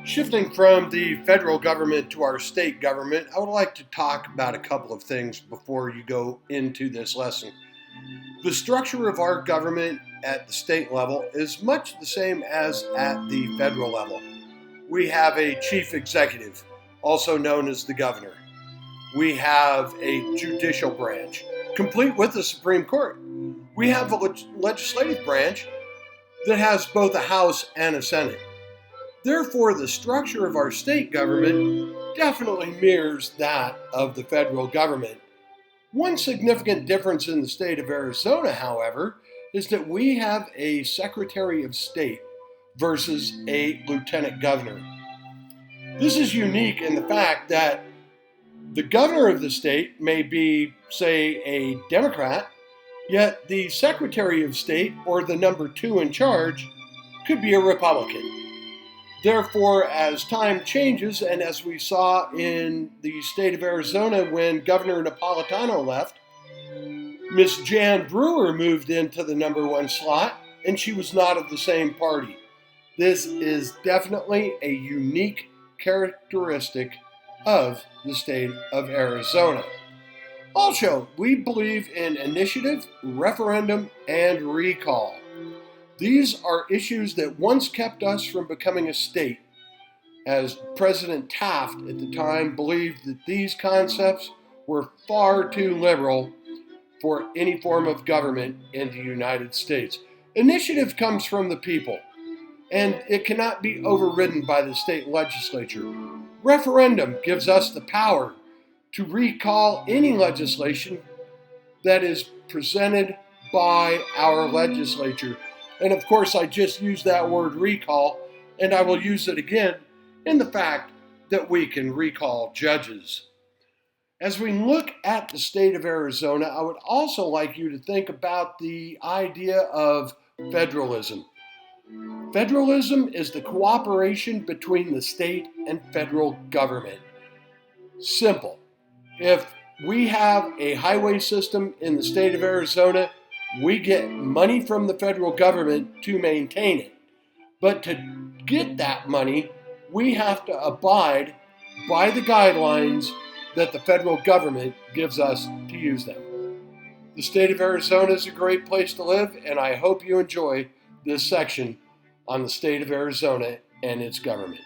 Shifting from the federal government to our state government, I would like to talk about a couple of things before you go into this lesson. The structure of our government at the state level is much the same as at the federal level. We have a chief executive, also known as the governor. We have a judicial branch, complete with the Supreme Court. We have a legislative branch that has both a House and a Senate. Therefore, the structure of our state government definitely mirrors that of the federal government. One significant difference in the state of Arizona, however, is that we have a Secretary of State versus a Lieutenant Governor. This is unique in the fact that the governor of the state may be, say, a Democrat, yet the Secretary of State, or the number two in charge, could be a Republican. Therefore, as time changes, and as we saw in the state of Arizona when Governor Napolitano left, Miss Jan Brewer moved into the number one slot, and she was not of the same party. This is definitely a unique characteristic of the state of Arizona. Also, we believe in initiative, referendum, and recall. These are issues that once kept us from becoming a state, as President Taft at the time believed that these concepts were far too liberal for any form of government in the United States. Initiative comes from the people, and it cannot be overridden by the state legislature. Referendum gives us the power to recall any legislation that is presented by our legislature. And of course, I just used that word recall, and I will use it again in the fact that we can recall judges. As we look at the state of Arizona, I would also like you to think about the idea of federalism. Federalism is the cooperation between the state and federal government. Simple. If we have a highway system in the state of Arizona, we get money from the federal government to maintain it. But to get that money, we have to abide by the guidelines that the federal government gives us to use them. The state of Arizona is a great place to live, and I hope you enjoy this section on the state of Arizona and its government.